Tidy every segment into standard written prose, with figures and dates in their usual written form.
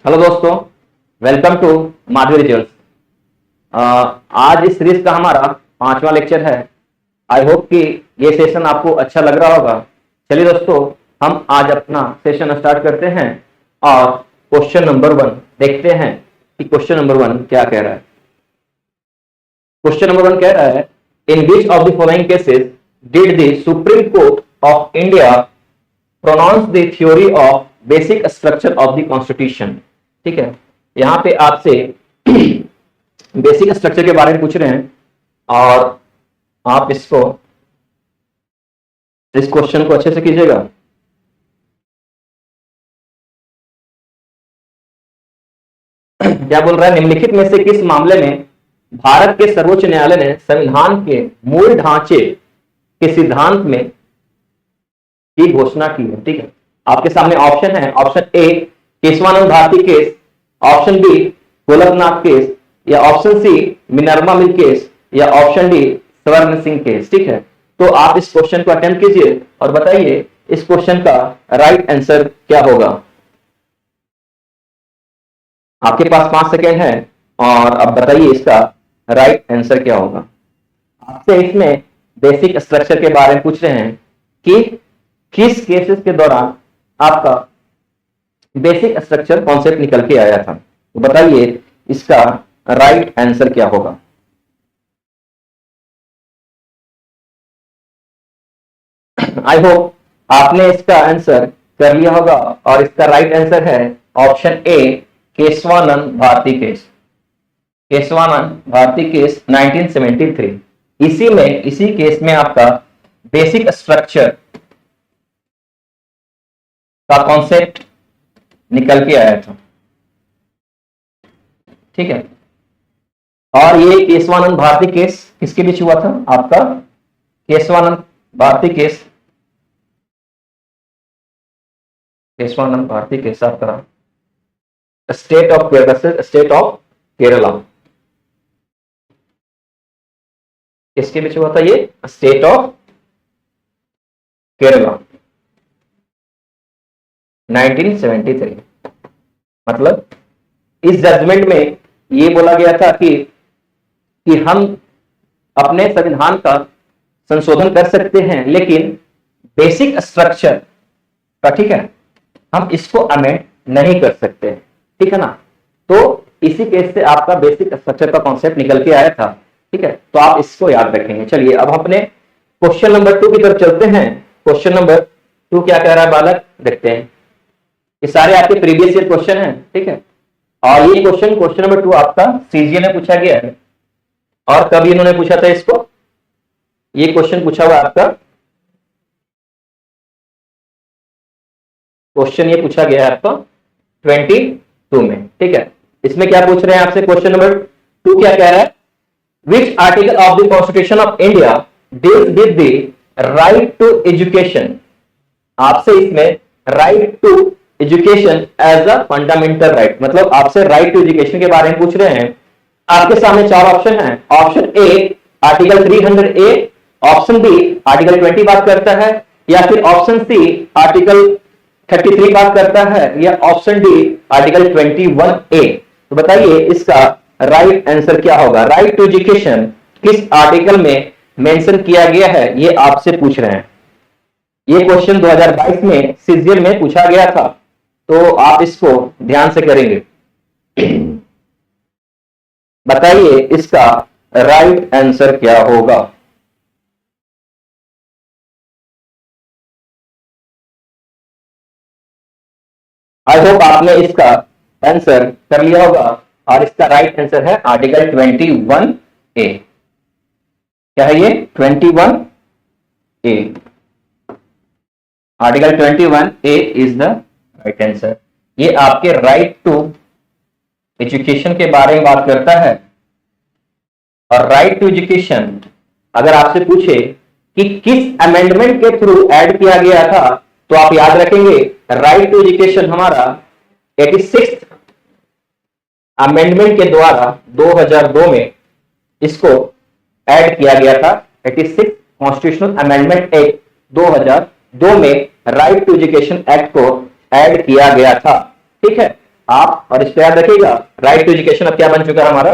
Hello दोस्तों, welcome to Madhavi result. आज इस सीरीज का हमारा 5वां लेक्चर है। आई होप कि ये सेशन आपको अच्छा लग रहा होगा। चलिए दोस्तों, हम आज अपना सेशन स्टार्ट करते हैं और क्वेश्चन नंबर 1 देखते हैं कि क्वेश्चन नंबर 1 क्या कह रहा है। क्वेश्चन नंबर 1 कह रहा है, in which of the following cases did the Supreme Court of India pronounce the theory of basic structure of the constitution. ठीक है, यहां पे आपसे बेसिक स्ट्रक्चर के बारे में पूछ रहे हैं और आप इस क्वेश्चन को अच्छे से कीजिएगा। क्या बोल रहा है, निम्नलिखित में से किस मामले में भारत के सर्वोच्च न्यायालय ने संविधान के मूल ढांचे के सिद्धांत में की घोषणा की है। ठीक है, आपके सामने ऑप्शन है, option A Keshavananda Bharati case, option B Golaknath case, या option C Minerva Mill case, या option D Swaran Singh case. ठीक है, तो आप इस क्वेश्चन को अटेम्प्ट कीजिए और बताइए इस क्वेश्चन का राइट आंसर क्या होगा। आपके पास 5 सेकेंड है और अब बताइए इसका राइट आंसर क्या होगा। आपसे इसमें बेसिक स्ट्रक्चर के बारे में पूछ रहे हैं कि किस केसेस के दौरान आपका बेसिक स्ट्रक्चर कॉन्सेप्ट निकल के आया था। तो बताइए इसका राइट आंसर क्या होगा। आई होप आपने इसका आंसर कर लिया होगा और इसका राइट आंसर है option A Keshavananda Bharati case. Keshavananda Bharati case 1973। इसी केस में आपका बेसिक स्ट्रक्चर का कॉन्सेप्ट निकल के आया था। ठीक है, और ये केशवानंद भारती केस किसके बीच हुआ था? आपका केशवानंद भारती केस, केशवानंद भारती केस आपका स्टेट ऑफ केरला किसके बीच हुआ था? ये स्टेट ऑफ केरला 1973। मतलब इस जजमेंट में ये बोला गया था कि हम अपने संविधान का संशोधन कर सकते हैं, लेकिन बेसिक स्ट्रक्चर का, ठीक है, हम इसको अमेंड नहीं कर सकते। ठीक है ना, तो इसी केस से आपका बेसिक स्ट्रक्चर का कॉन्सेप्ट निकल के आया था। ठीक है, तो आप इसको याद रखेंगे। चलिए अब अपने क्वेश्चन नंबर 2 की तरफ चलते हैं। क्वेश्चन नंबर 2 क्या कह रहा है बालक, देखते हैं। ये सारे आपके प्रीवियस ईयर क्वेश्चन हैं। ठीक है, और ये क्वेश्चन नंबर 2 आपका सीजीए में पूछा गया है। और कब इन्होंने पूछा था इसको? ये क्वेश्चन पूछा हुआ आपका, क्वेश्चन ये पूछा गया है आपका 22 में। ठीक है, इसमें क्या पूछ रहे हैं आपसे? क्वेश्चन नंबर 2 क्या कह रहा है, which article of the constitution of India deals with the right to education. आपसे इसमें right to education as a fundamental right, मतलब आपसे राइट टू एजुकेशन के बारे में पूछ रहे हैं। आपके सामने 4 ऑप्शन हैं। Option A article 300 A, option B article 20 बात करता है, या फिर ऑप्शन सी आर्टिकल 33 बात करता है, या ऑप्शन डी आर्टिकल 21 ए। तो बताइए इसका राइट आंसर क्या होगा। राइट टू एजुकेशन किस आर्टिकल में मेंशन किया गया है, ये आपसे पूछ रहे हैं। ये क्वेश्चन 2022 में सीजीएल में पूछा गया था, तो आप इसको ध्यान से करेंगे। बताइए इसका राइट आंसर क्या होगा। आई होप आपने इसका आंसर कर लिया होगा और इसका राइट आंसर है आर्टिकल 21 ए। क्या है ये? 21 A. Article 21 A is the right answer. ये आपके राइट टू एजुकेशन के बारे में बात करता है। और राइट टू एजुकेशन अगर आपसे पूछे कि किस अमेंडमेंट के थ्रू ऐड किया गया था, तो आप याद रखेंगे राइट टू एजुकेशन हमारा 86 अमेंडमेंट के द्वारा 2002 में इसको ऐड किया गया था। 86 कॉन्स्टिट्यूशनल अमेंडमेंट एक्ट 2002 में राइट टू एजुकेशन एक्ट को ऐड किया गया था। ठीक है, आप, और इसको याद रखिएगा, राइट टू एजुकेशन अब क्या बन चुका है हमारा,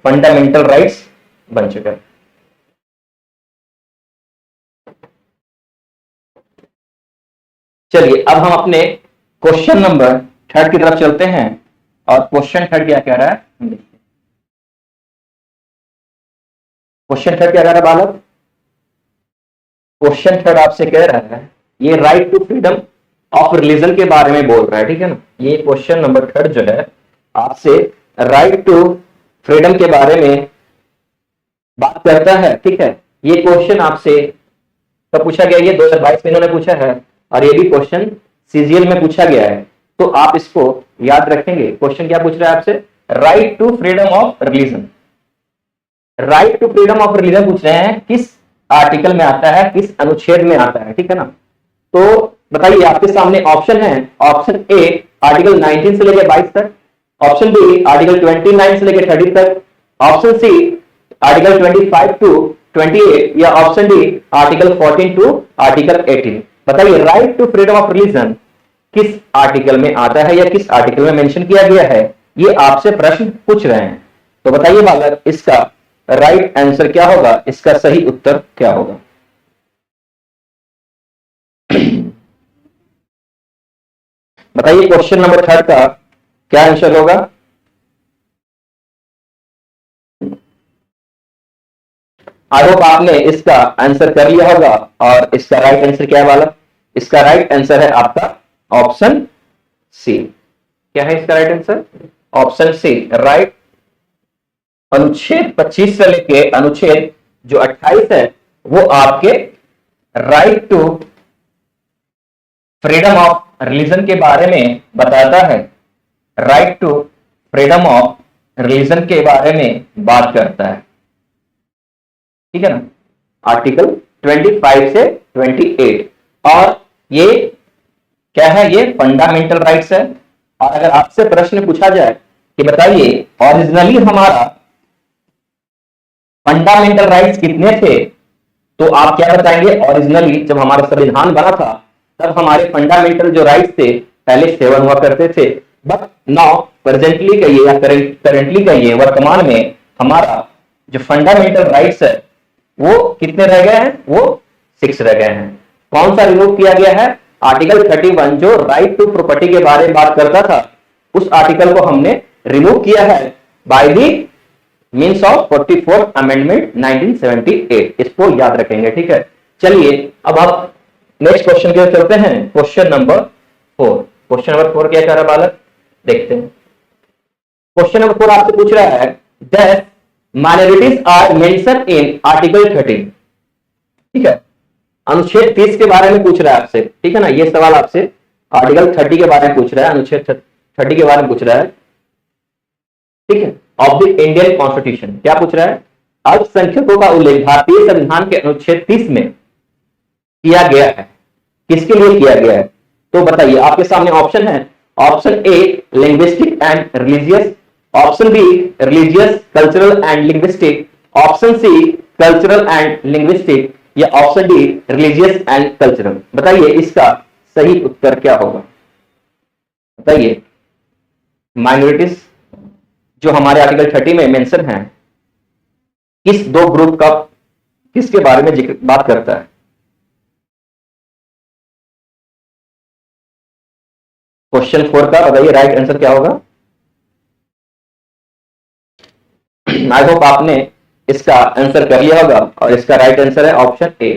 फंडामेंटल राइट्स बन चुका है। चलिए अब हम अपने क्वेश्चन नंबर 3 की तरफ चलते हैं, और क्वेश्चन 3 क्या कह रहा है, क्वेश्चन 3 क्या कह रहा है बालक, क्वेश्चन 3 आपसे कह रहा है, ये right to freedom of religion के बारे में बोल रहा है, ठीक है ना। ये क्वेश्चन नंबर 3 जो है आपसे राइट टू फ्रीडम के बारे में बात करता है, ठीक है। ये क्वेश्चन आपसे कब पूछा गया, ये 2022 में इन्होंने पूछा है, और ये भी क्वेश्चन सीजीएल में पूछा गया है, तो आप इसको याद रखेंगे। क्वेश्चन क्या पूछ रहा है आपसे, right to freedom of religion, right to freedom of religion पूछ रहे हैं, किस आर्टिकल में आता है, किस अनुच्छेद में आता है, ठीक है ना। तो बताइए, आपके सामने ऑप्शन है, ऑप्शन ए आर्टिकल 19 से लेकर 22 तक, ऑप्शन बी आर्टिकल 29 से लेकर 30 तक, ऑप्शन सी आर्टिकल 25 टू 28, या option D article 14 to article 18। बताइए, right to freedom of religion किस आर्टिकल में आता है या किस आर्टिकल में मेंशन किया गया है, ये आपसे प्रश्न पूछ रहे हैं। तो बताइए बालक, इसका राइट आंसर क्या होगा, इसका सही उत्तर क्या होगा। बताइए क्वेश्चन नंबर 3 का क्या आंसर होगा। आई होप आपने इसका आंसर कर लिया होगा, और इसका राइट आंसर क्या है वाला, इसका राइट आंसर है आपका ऑप्शन सी। क्या है इसका right answer, option C, right. अनुच्छेद 25 से लेके अनुच्छेद जो 28 है वो आपके right to freedom of religion के बारे में बताता है, right to freedom of religion के बारे में बात करता है, ठीक है ना। आर्टिकल 25 से 28, और ये क्या है, ये फंडामेंटल राइट्स है। और अगर आपसे प्रश्न पूछा जाए कि बताइए ओरिजिनली हमारा फंडामेंटल राइट्स कितने थे, तो आप क्या बताएंगे, ओरिजिनली जब हमारा संविधान बना था तब हमारे फंडामेंटल जो राइट्स थे पहले 7 हुआ करते थे, बट नाउ प्रेजेंटली कहिए या करेंटली कहिए, वर्तमान में हमारा जो फंडामेंटल राइट्स है वो कितने रह गए हैं, वो 6 रह गए हैं। कौन सा रिमूव किया गया है, आर्टिकल 31 जो राइट टू प्रॉपर्टी के बारे में बात करता था, उस आर्टिकल को हमने रिमूव किया है by the means of 44 amendment 1978। इसको याद रखेंगे, ठीक है। चलिए अब आप नेक्स्ट क्वेश्चन की तरफ चलते हैं, क्वेश्चन नंबर 4। क्वेश्चन नंबर 4 क्या कह रहा है बालक, देखते हैं। क्वेश्चन नंबर 4 आपसे पूछ रहा है, that minorities are mentioned in article 30, ठीक है। अनुच्छेद 30 के बारे में पूछ रहा है आपसे, ठीक है ना। ये सवाल आपसे आर्टिकल 30 के बारे में पूछ रहा है, अनुच्छेद 30 के बारे में पूछ रहा है, ठीक है, ऑफ द इंडियन कॉन्स्टिट्यूशन। क्या पूछ रहा है, अल्पसंख्यकों का उल्लेख भारतीय संविधान के अनुच्छेद 30 में किया गया है, किसके लिए किया गया है। तो बताइए, आपके सामने ऑप्शन है, option A linguistic and religious, option B religious cultural and linguistic, option C cultural and linguistic, या option D religious and cultural. बताइए इसका सही उत्तर क्या होगा। बताइए, माइनॉरिटीज जो हमारे आर्टिकल 30 में मेंशन है, किस 2 ग्रुप का, किसके बारे में जिक्र बात करता है। क्वेश्चन 4 का बताइए राइट आंसर क्या होगा। आई होप आपने इसका आंसर कर लिया होगा, और इसका राइट आंसर है ऑप्शन ए,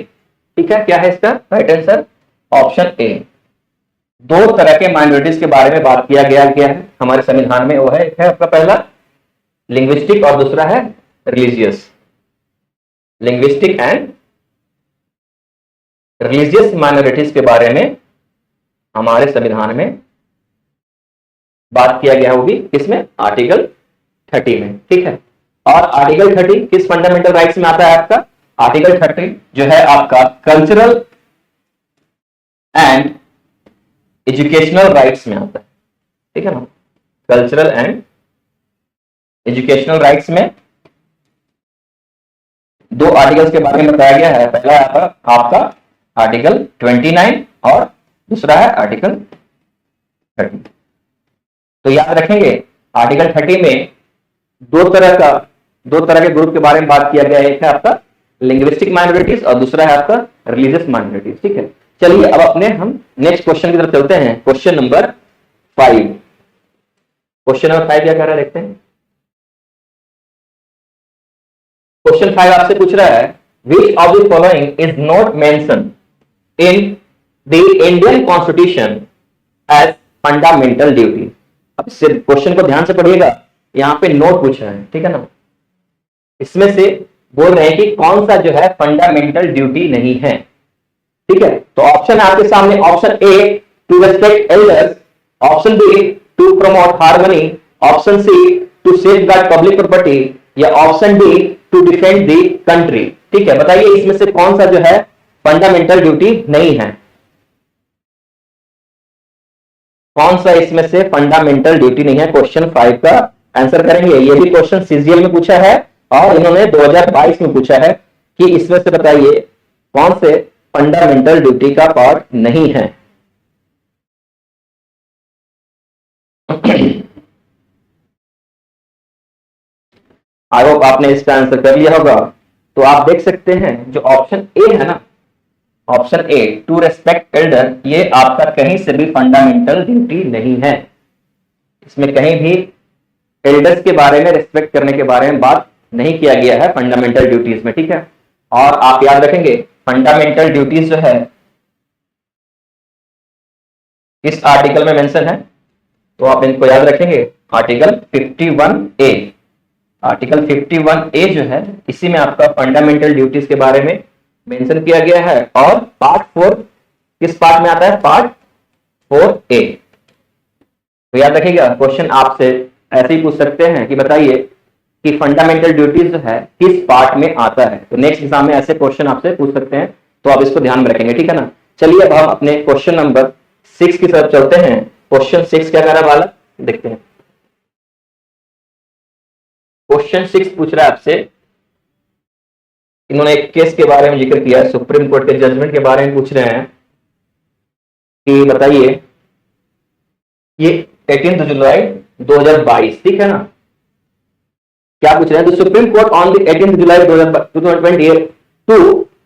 ठीक है। क्या है इसका राइट आंसर, ऑप्शन ए। 2 तरह के माइनॉरिटीज के बारे में बात किया गया है हमारे संविधान में, वो है, एक है आपका पहला लिंग्विस्टिक और दूसरा है religious. Linguistic and religious minorities के बारे में हमारे संविधान में बात किया गया होगी, किसमें, आर्टिकल 30 में, ठीक है। और आर्टिकल 30 किस फंडामेंटल राइट्स में आता है आपका, आर्टिकल 30 जो है आपका कल्चरल एंड एजुकेशनल राइट्स में आता है, ठीक है ना। कल्चरल एंड एजुकेशनल राइट्स में 2 आर्टिकल्स के बारे में बताया गया है। पहला आपका आर्टिकल 29 और दूसरा है आर्टिकल 30। तो याद रखेंगे आर्टिकल 30 में दो तरह के ग्रुप के बारे में बात किया गया है। एक है आपका लिंग्विस्टिक माइनॉरिटीज और दूसरा है आपका रिलीजियस माइनॉरिटीज। ठीक है, चलिए अब अपने हम नेक्स्ट क्वेश्चन की तरफ चलते हैं। Question number 5। क्वेश्चन नंबर 5 क्या कह रहा है देखते हैं। क्वेश्चन 5 आपसे पूछ रहा है which of the following is not mentioned in the Indian Constitution as fundamental duty। अब इस क्वेश्चन को ध्यान से पढ़िएगा, यहां पे नोट पूछा है, ठीक है ना। इसमें से बोल रहे हैं कि कौन सा जो है फंडामेंटल ड्यूटी नहीं है। ठीक है, तो ऑप्शन है आपके सामने। Option A to respect elders, option B to promote harmony, option C to safeguard public property, या option D to defend the country. ठीक है, बताइए इसमें से कौन सा जो है फंडामेंटल ड्यूटी नहीं है। कौन सा इसमें से फंडामेंटल ड्यूटी नहीं है। क्वेश्चन 5 का आंसर करेंगे। ये भी क्वेश्चन सीजीएल में पूछा है और इन्होंने 2022 में पूछा है कि इसमें से बताइए कौन से फंडामेंटल ड्यूटी का पार्ट नहीं है। आई होप आपने इसका आंसर कर लिया होगा। तो आप देख सकते हैं जो ऑप्शन ए है ना, option A to respect elder, ये आपका कहीं से भी फंडामेंटल ड्यूटी नहीं है। इसमें कहीं भी एल्डर्स के बारे में, रिस्पेक्ट करने के बारे में बात नहीं किया गया है फंडामेंटल ड्यूटीज में। ठीक है, और आप याद रखेंगे फंडामेंटल ड्यूटीज जो है इस आर्टिकल में मेंशन है, तो आप इनको याद रखेंगे। आर्टिकल 51A, आर्टिकल 51A जो है इसी में आपका फंडामेंटल ड्यूटीज के बारे में मेंशन किया गया है। और पार्ट 4 किस पार्ट में आता है, पार्ट 4A। तो याद रखिएगा, क्वेश्चन आपसे ऐसे ही पूछ सकते हैं कि बताइए कि फंडामेंटल ड्यूटीज जो है किस पार्ट में आता है। तो नेक्स्ट एग्जाम में ऐसे क्वेश्चन आपसे पूछ सकते हैं, तो आप इसको ध्यान में रखेंगे। ठीक है ना। चलिए अब हम अपने क्वेश्चन नंबर 6 की तरफ चलते हैं। क्वेश्चन 6 क्या कह रहा है बालक, देखते हैं। क्वेश्चन 6 पूछ रहा है आपसे, इन्होंने एक केस के बारे में जिक्र किया है, सुप्रीम कोर्ट के जजमेंट के बारे में पूछ रहे हैं कि बताइए ये 18 जुलाई 2022, ठीक है ना। क्या पूछ रहे हैं, Supreme Court on the 18 July 2020 to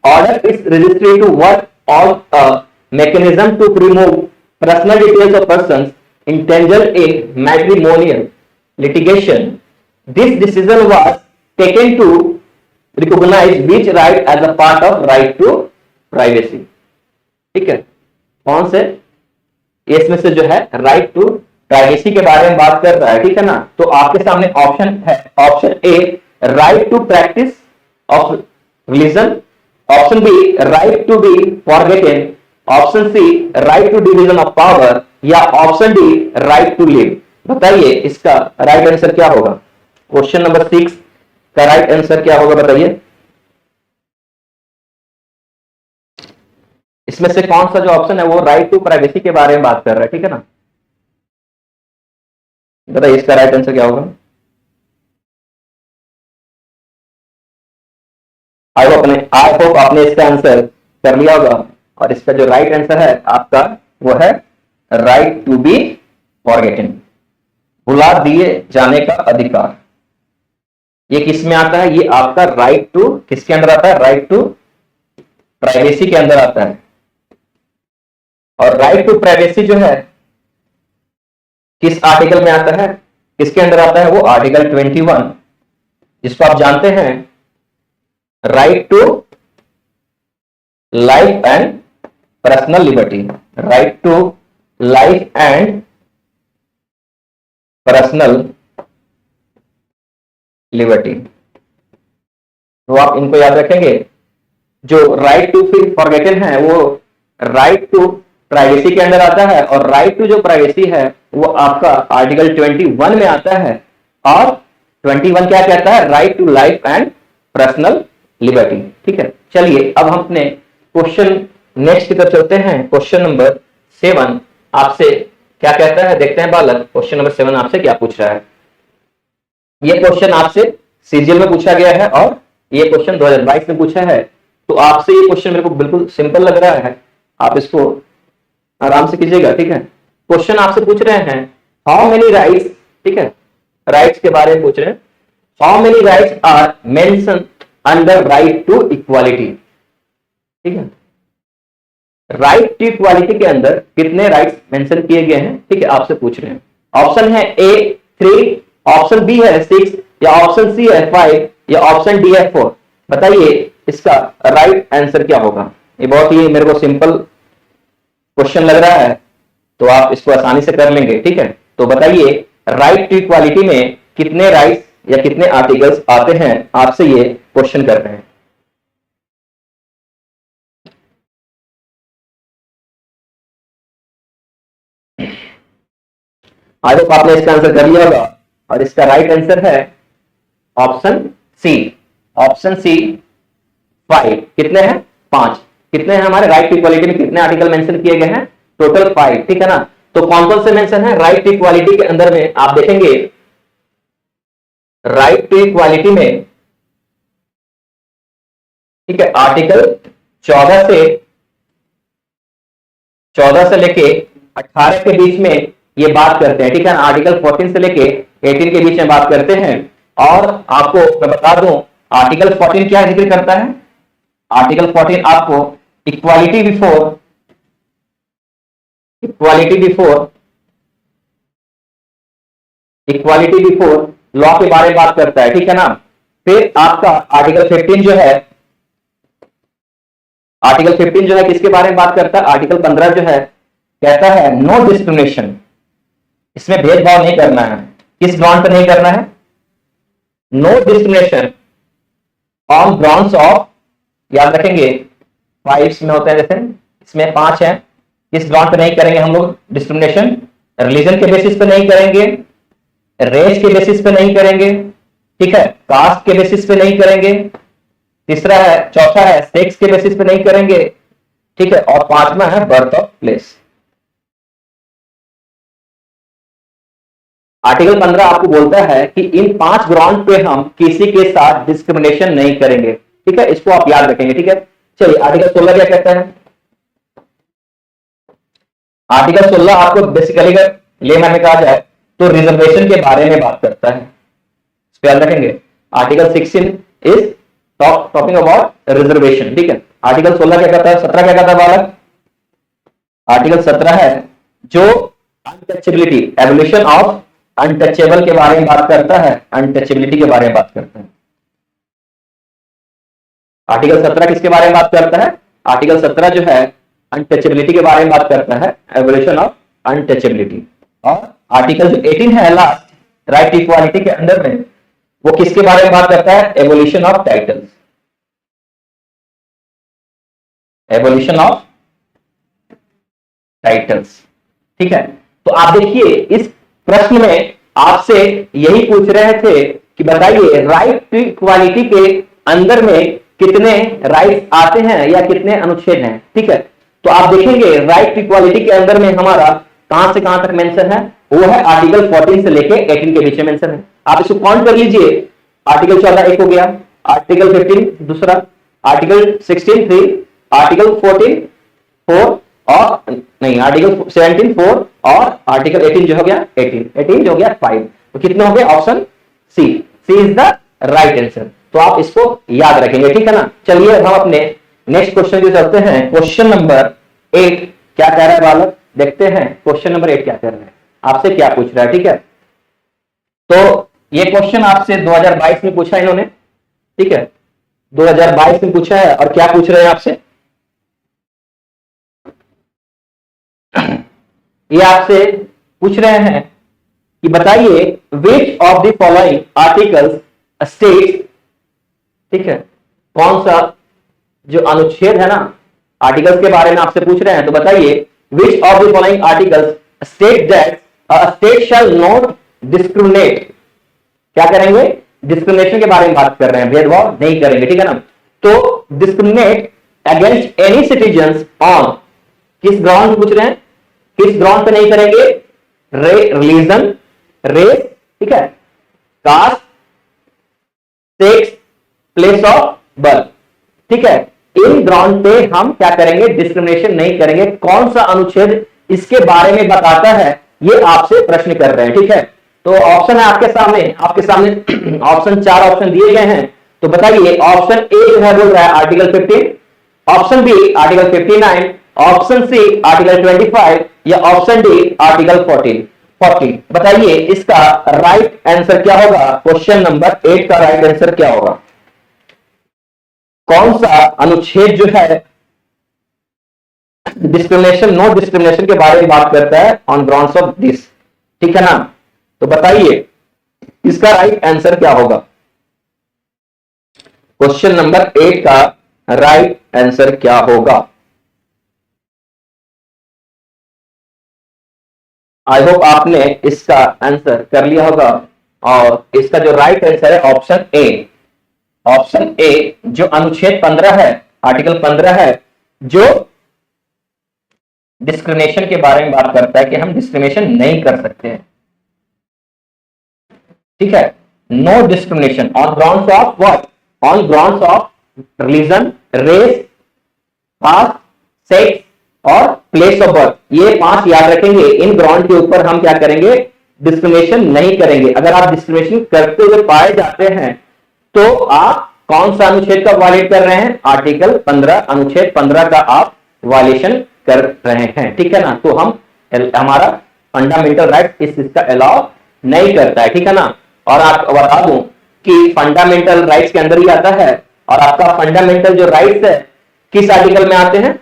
order its registry to work on mechanism to remove personal details of persons entangled in matrimonial litigation. This decision was taken to recognize which right as a part of right to privacy. ठीक है, कौन से इसमें से जो है right to privacy के बारे में बात कर रहा है। ठीक है ना। तो आपके सामने ऑप्शन है, option A right to practice of religion, option B right to be forgotten, option C right to division of power, या option D right to live. बताइए इसका राइट आंसर क्या होगा। क्वेश्चन नंबर 6 का राइट आंसर क्या होगा बताइए। इसमें से कौन सा जो ऑप्शन है वो राइट टू प्राइवेसी के बारे में बात कर रहा है। ठीक है ना। बताइए इसका राइट आंसर क्या होगा। आई होप आपने इसका आंसर कर लिया होगा। और इसका जो राइट आंसर है आपका वो है राइट टू बी फॉरगेटन, भुला दिए जाने का अधिकार। ये किस में आता है, ये आपका राइट टू किसके अंदर आता है, राइट टू प्राइवेसी के अंदर आता है। और राइट टू प्राइवेसी जो है किस आर्टिकल में आता है, किसके अंदर आता है, वो आर्टिकल 21, जिसको आप जानते हैं right to life and personal liberty. Right to life and personal liberty. तो आप इनको याद रखेंगे। जो राइट टू फॉरगेटन है वो राइट टू प्राइवेसी के अंदर आता है, और राइट टू जो प्राइवेसी है वो आपका आर्टिकल 21 में आता है। और 21 क्या कहता है, right to life and personal liberty. ठीक है, चलिए अब हम अपने क्वेश्चन नेक्स्ट की तरफ चलते हैं। क्वेश्चन नंबर 7 आपसे क्या कहता है, देखते हैं बालक। क्वेश्चन नंबर 7 आपसे क्या पूछ रहा है। ये क्वेश्चन आपसे सीजीएल में पूछा गया है और ये क्वेश्चन 2022 में पूछा है। तो आपसे ये क्वेश्चन मेरे को बिल्कुल सिंपल लग रहा है, आप इसको आराम से कीजिएगा। ठीक है, क्वेश्चन आपसे पूछ रहे हैं हाउ मेनी राइट्स, ठीक है, राइट्स के बारे में पूछ रहे हैं। How many rights are mention under right to equality, ठीक है, राइट टू इक्वालिटी के अंदर कितने राइट्स मेंशन किए गए हैं, ठीक है, आपसे पूछ रहे हैं। ऑप्शन है ए 3, ऑप्शन बी है 6, या ऑप्शन सी है 5, या ऑप्शन डी है 4। बताइए इसका राइट आंसर क्या होगा। ये बहुत ही मेरे को सिंपल क्वेश्चन लग रहा है, तो आप इसको आसानी से कर लेंगे, ठीक है। तो बताइए राइट टू इक्वालिटी में कितने राइट्स या कितने आर्टिकल्स आते हैं, आपसे ये क्वेश्चन कर रहे हैं। आई होप आपने इसका आंसर कर लिया होगा, और इसका राइट आंसर है ऑप्शन सी। Option C 5। कितने हैं? 5। कितने हैं हमारे राइट टू इक्वालिटी में, कितने आर्टिकल मेंशन किए गए हैं? टोटल 5, ठीक है ना। तो कौन कौन से मेंशन है राइट टू इक्वालिटी के अंदर में? आप देखेंगे राइट टू इक्वालिटी में, ठीक है, आर्टिकल 14 से लेके 18 के बीच में ये बात करते हैं, ठीक है ना। आर्टिकल 14 से लेके 18 के बीच में बात करते हैं। और आपको मैं बता दूं आर्टिकल 14 क्या जिक्र करता है। आर्टिकल 14 आपको इक्वालिटी बिफोर लॉ के बारे में बात करता है, ठीक है ना। फिर आपका आर्टिकल 15 जो है, किसके बारे में बात करता है? आर्टिकल 15 जो है कहता है नो डिस्क्रिमिनेशन, इसमें भेदभाव नहीं करना है। किस ग्राउंड पर नहीं करना है? No discrimination on grounds of, याद रखेंगे 5 में होते हैं, जैसे इसमें 5 है। किस ग्राउंड पे नहीं करेंगे हम लोग डिस्क्रिमिनेशन? रिलीजन के बेसिस पे नहीं करेंगे, रेस के बेसिस पे नहीं करेंगे, ठीक है, कास्ट के बेसिस पे नहीं करेंगे, चौथा है सेक्स के बेसिस पे नहीं करेंगे, ठीक है, और 5वां है बर्थ ऑफ प्लेस। आर्टिकल 15 आपको बोलता है कि इन 5 ग्राउंड पे हम किसी के साथ डिस्क्रिमिनेशन नहीं करेंगे, ठीक है, इसको आप याद रखेंगे, ठीक है। चलिए आर्टिकल 16 क्या कहता है? आर्टिकल 16 आपको बेसिकली अगर लेमैन में कहा जाए तो रिजर्वेशन के बारे में बात करता है, इसको याद रखेंगे। Article 16 is talking about reservation, ठीक है। आर्टिकल 16 क्या कहता है? 17 क्या कहता है बालक? आर्टिकल 17 है जो अनटचेबिलिटी, एबोलिशन ऑफ अनटचेबल के बारे में बात करता है, अनटचेबिलिटी के बारे में बात करता है। आर्टिकल 17 किसके बारे में बात करता है? आर्टिकल 17 जो है अनटचेबिलिटी के बारे में बात करता है, एबोलिशन ऑफ अनटचेबिलिटी। और आर्टिकल जो 18 है लास्ट राइट इक्वालिटी के अंदर में, वो किसके बारे में बात करता है? Abolition of titles, abolition of titles, ठीक है। तो आप देखिए इस प्रश्न में आपसे यही पूछ रहे थे कि बताइए राइट टू इक्वालिटी के अंदर में कितने राइट्स आते हैं या कितने अनुच्छेद हैं, ठीक है। तो आप देखेंगे राइट टू इक्वालिटी के अंदर में हमारा कहां से कहां तक मेंशन है? वो है आर्टिकल 14 से लेके 18 के बीच में मेंशन है। आप इसको काउंट कर लीजिए। आर्टिकल 14 एक हो गया, आर्टिकल 15 दूसरा, आर्टिकल 16 3, आर्टिकल 14 4, और नहीं आर्टिकल 17 4, और आर्टिकल 18 जो हो गया 18 जो हो गया 5। तो कितने हो गए? Option C is the right answer. तो आप इसको याद रखेंगे, ठीक है ना। चलिए हम अपने नेक्स्ट क्वेश्चन की चलते हैं। क्वेश्चन नंबर 8 क्या कह रहा है बालक? देखते हैं क्वेश्चन नंबर 8 क्या कह रहा है, आपसे क्या पूछ रहा है, ठीक है। तो ये क्वेश्चन आपसे 2022 में पूछा इन्होंने, ठीक है, 2022 में पूछा है। और क्या पूछ रहे हैं आपसे? ये आपसे पूछ रहे हैं कि बताइए विच of the following articles states, ठीक है, कौन सा जो अनुच्छेद है ना, आर्टिकल्स के बारे में आपसे पूछ रहे हैं। तो बताइए विच of the following articles state that a state shall not discriminate. क्या करेंगे? डिस्क्रिमिनेशन के बारे में बात कर रहे हैं, भेदभाव नहीं करेंगे, ठीक है ना। तो discriminate against any citizen on, किस ग्राउंड पूछ रहे हैं? किस ग्राउंड पे नहीं करेंगे? रिलीजन, रेस, ठीक है, caste, sex, place of birth, ठीक है। इन ग्राउंड पे हम क्या करेंगे? डिस्क्रिमिनेशन नहीं करेंगे। कौन सा अनुच्छेद इसके बारे में बताता है? ये आपसे प्रश्न कर रहे हैं, ठीक है। तो ऑप्शन है आपके सामने ऑप्शन 4 ऑप्शन दिए गए हैं। तो बताइए ऑप्शन ए जो है बोल रहा है article 15, option B article 59, option C article 25 या ऑप्शन डी आर्टिकल 40। बताइए इसका राइट आंसर क्या होगा? क्वेश्चन नंबर 8 का राइट आंसर क्या होगा? कौन सा अनुच्छेद जो है डिस्क्रिमिनेशन, नो डिस्क्रिमिनेशन के बारे में बात करता है ऑन ग्राउंड्स ऑफ दिस, ठीक है ना। तो बताइए इसका राइट आंसर क्या होगा? क्वेश्चन नंबर 8 का राइट आंसर क्या होगा? आई होप आपने इसका आंसर कर लिया होगा। और इसका जो राइट आंसर है ऑप्शन ए, ऑप्शन ए जो अनुच्छेद 15 है, आर्टिकल 15 है, जो डिस्क्रिमिनेशन के बारे में बात करता है कि हम डिस्क्रिमिनेशन नहीं कर सकते हैं, ठीक है। No discrimination on grounds of what? On grounds of religion, race, caste, sex और प्लेस ऑफ बर्थ। ये 5 याद रखेंगे। इन ग्राउंड के ऊपर हम क्या करेंगे? डिस्क्रिमिनेशन नहीं करेंगे। अगर आप डिस्क्रिमिनेशन करते हुए पाए जाते हैं तो आप कौन सा अनुच्छेद का वायलेट कर रहे हैं? आर्टिकल 15, अनुच्छेद 15 का आप वायलेशन कर रहे हैं, ठीक है ना। तो हमारा फंडामेंटल राइट इस चीज का अलाउ नहीं करता है, ठीक है ना। और आपको बता दूं कि फंडामेंटल राइट्स के अंदर ही आता है। और आपका फंडामेंटल जो राइट्स है किस आर्टिकल में आते हैं?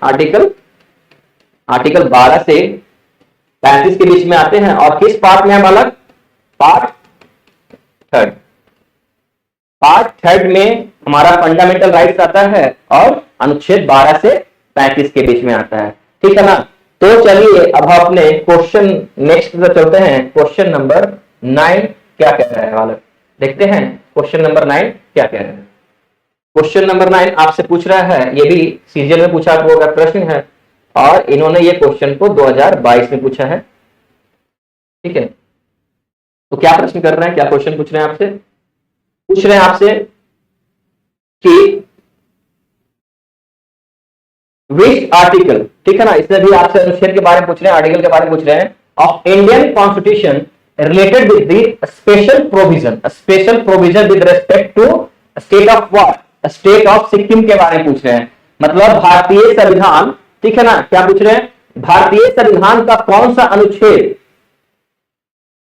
आर्टिकल 12 से 35 के बीच में आते हैं। और किस पार्ट में है बालक? पार्ट थर्ड में हमारा फंडामेंटल राइट्स आता है और अनुच्छेद 12 से 35 के बीच में आता है, ठीक है ना। तो चलिए अब अपने क्वेश्चन नेक्स्ट पर चलते हैं। क्वेश्चन नंबर 9 क्या कह रहा है बालक? देखते हैं क्वेश्चन नंबर 9 क्या कह रहा है। क्वेश्चन नंबर 9 आपसे पूछ रहा है, ये भी सीजीएल में पूछा हुआ प्रश्न है और इन्होंने ये क्वेश्चन को 2022 में पूछा है, ठीक है। तो क्या प्रश्न कर रहे हैं, क्या क्वेश्चन पूछ रहे हैं आपसे? पूछ रहे हैं आपसे कि विच आर्टिकल, ठीक है ना, इसमें भी आपसे अनुच्छेद के बारे में पूछ रहे हैं, आर्टिकल के बारे में पूछ रहे हैं of Indian constitution related with the special provision with respect to state of what? State of Sikkim के बारे में पूछ रहे हैं। मतलब भारतीय संविधान, ठीक है ना। क्या पूछ रहे हैं? भारतीय संविधान का कौन सा अनुच्छेद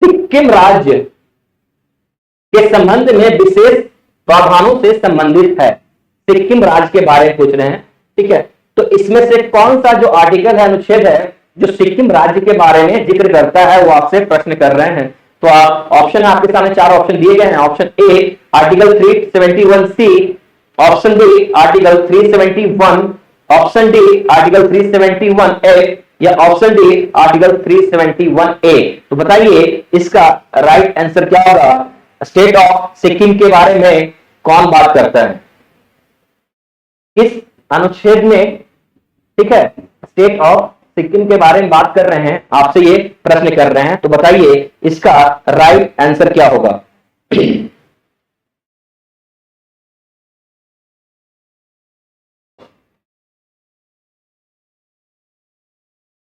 सिक्किम राज्य के संबंध में विशेष प्रावधानों से संबंधित है? सिक्किम राज्य के बारे में पूछ रहे हैं, ठीक है। तो इसमें से कौन सा जो आर्टिकल है, अनुच्छेद है, जो सिक्किम राज्य के बारे में जिक्र करता है, वो आपसे प्रश्न कर रहे हैं। तो आप ऑप्शन आपके सामने 4 ऑप्शन दिए गए हैं। Option A article 371C, option B article 371, option D article 371F या ऑप्शन डी आर्टिकल 371A। तो बताइए इसका राइट आंसर क्या होगा? स्टेट ऑफ सिक्किम के बारे में कौन बात करता है? किस अनुच्छेद में, ठीक है, स्टेट ऑफ सिक्किम के बारे में बात कर रहे हैं, आपसे ये प्रश्न कर रहे हैं। तो बताइए इसका राइट आंसर क्या होगा?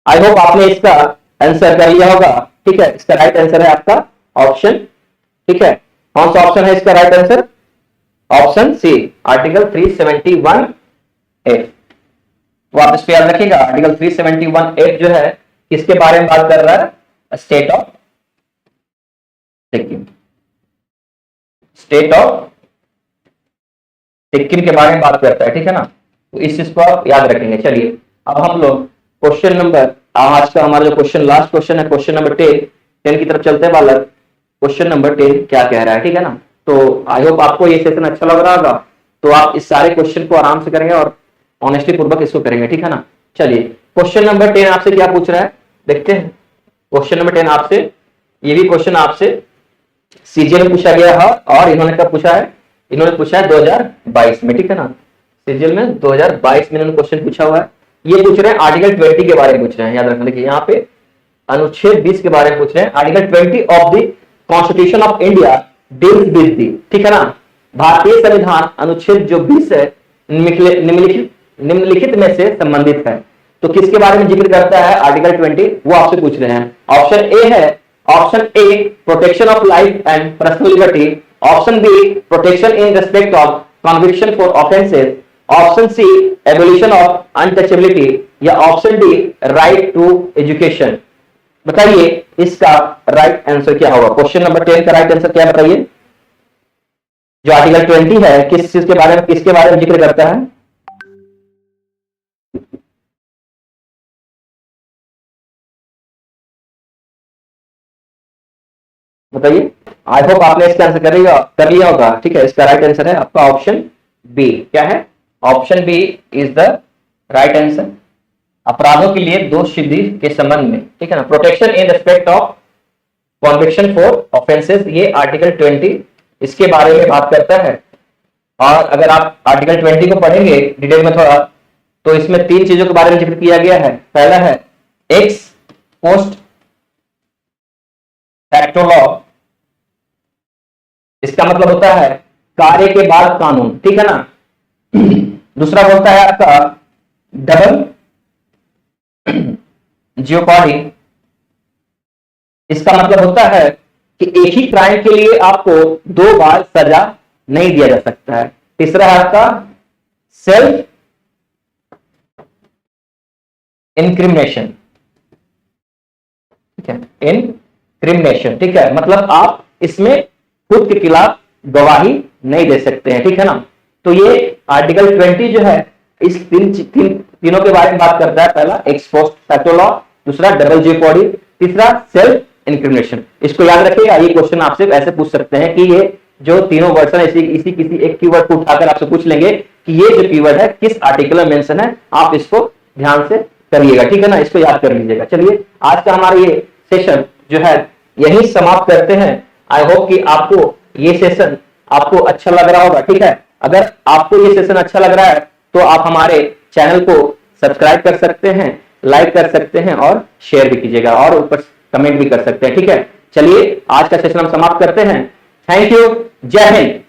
आई होप आपने इसका आंसर कर लिया होगा, ठीक है। इसका राइट आंसर है आपका ऑप्शन, ठीक है। कौन सा ऑप्शन है इसका right answer? Option C article 371F। तो आप इसको याद रखिएगा, आर्टिकल 371F जो है किसके बारे में बात कर रहा है? State of Sikkim, state of Sikkim के बारे में बात करता है, ठीक है ना। तो इस चीज को आप याद रखेंगे। चलिए अब हम लोग क्वेश्चन नंबर, आज का हमारा जो क्वेश्चन लास्ट क्वेश्चन है, क्वेश्चन नंबर 10 की तरफ चलते हैं बालक। क्वेश्चन नंबर 10 क्या कह रहा है, ठीक है ना। तो आई होप आपको ये सेशन अच्छा लग रहा होगा। तो आप इस सारे क्वेश्चन को आराम से करेंगे और ऑनेस्टली पूर्वक इसको करेंगे, ठीक है ना। चलिए क्वेश्चन नंबर 10 आपसे क्या पूछ रहा है, देखते हैं। क्वेश्चन नंबर 10 आपसे, ये भी क्वेश्चन आपसे सीजीएल में पूछा गया है और इन्होंने कब पूछा है? इन्होंने पूछा है 2022 में, ठीक है ना। सीजीएल में 2022 में इन्होंने क्वेश्चन पूछा हुआ है। ये पूछ रहे हैं आर्टिकल 20 के बारे में पूछ रहे हैं, याद रखना। देखिए यहाँ पे अनुच्छेद 20 के बारे में पूछ रहे हैं। Article 20 of the constitution of India deals with the, ठीक है ना, भारतीय संविधान अनुच्छेद जो 20 है निम्नलिखित में से संबंधित है। तो किसके बारे में जिक्र करता है आर्टिकल 20, वो आपसे पूछ रहे हैं। ऑप्शन ए है, option A protection of life and personal liberty, option B protection in respect of conviction for offences, option C abolition of untouchability, या option D right to education. बताइए इसका राइट आंसर क्या होगा। Question number 10 का right answer क्या है बताइए। जो आर्टिकल 20 है किस चीज के बारे में, किसके बारे में जिक्र करता है? बताइए। आई होप आपने इसका आंसर कर लिया होगा। ठीक है, इसका राइट आंसर है आपका ऑप्शन बी। क्या है? Option B is the right answer. अपराधों के लिए दोष सिद्धि के संबंध में, ठीक है ना, protection in respect of conviction for offences, ये आर्टिकल 20 इसके बारे में बात करता है। और अगर आप आर्टिकल 20 को पढ़ेंगे डिटेल में थोड़ा, तो इसमें 3 चीजों के बारे में जिक्र किया गया है। पहला है एक्स पोस्ट फैक्टो लॉ, इसका मतलब होता है कार्य के बाद कानून, ठीक है ना। दूसरा होता है आपका डबल जियोपॉडी, इसका मतलब होता है कि एक ही क्राइम के लिए आपको 2 बार सजा नहीं दिया जा सकता है। तीसरा है आपका सेल्फ इनक्रिमिनेशन, ठीक है, इनक्रिमिनेशन, ठीक है, मतलब आप इसमें खुद के खिलाफ गवाही नहीं दे सकते हैं, ठीक है ना। तो ये आर्टिकल 20 जो है इस तीनों के बारे में बात करता है। पहला एक्स पोस्ट फैक्टो लॉ, दूसरा डबल जियोपॉडी, तीसरा सेल्फ इनक्रिमिनेशन। इसको याद रखिएगा, ये क्वेश्चन आपसे ऐसे पूछ सकते हैं कि ये जो तीनों वर्जन है इसी किसी एक कीवर्ड को उठाकर आपसे पूछ लेंगे कि ये जो कीवर्ड है किस आर्टिकल में मेंशन है। आप इसको ध्यान से करिएगा, ठीक है ना, इसको याद कर लीजिएगा। चलिए आज का हमारा ये सेशन जो है यही समाप्त करते हैं। आई होप कि आपको ये सेशन आपको अच्छा लग रहा होगा, ठीक है। अगर आपको ये सेशन अच्छा लग रहा है तो आप हमारे चैनल को सब्सक्राइब कर सकते हैं, लाइक कर सकते हैं और शेयर भी कीजिएगा और ऊपर कमेंट भी कर सकते हैं, ठीक है। चलिए आज का सेशन हम समाप्त करते हैं। थैंक यू, जय हिंद।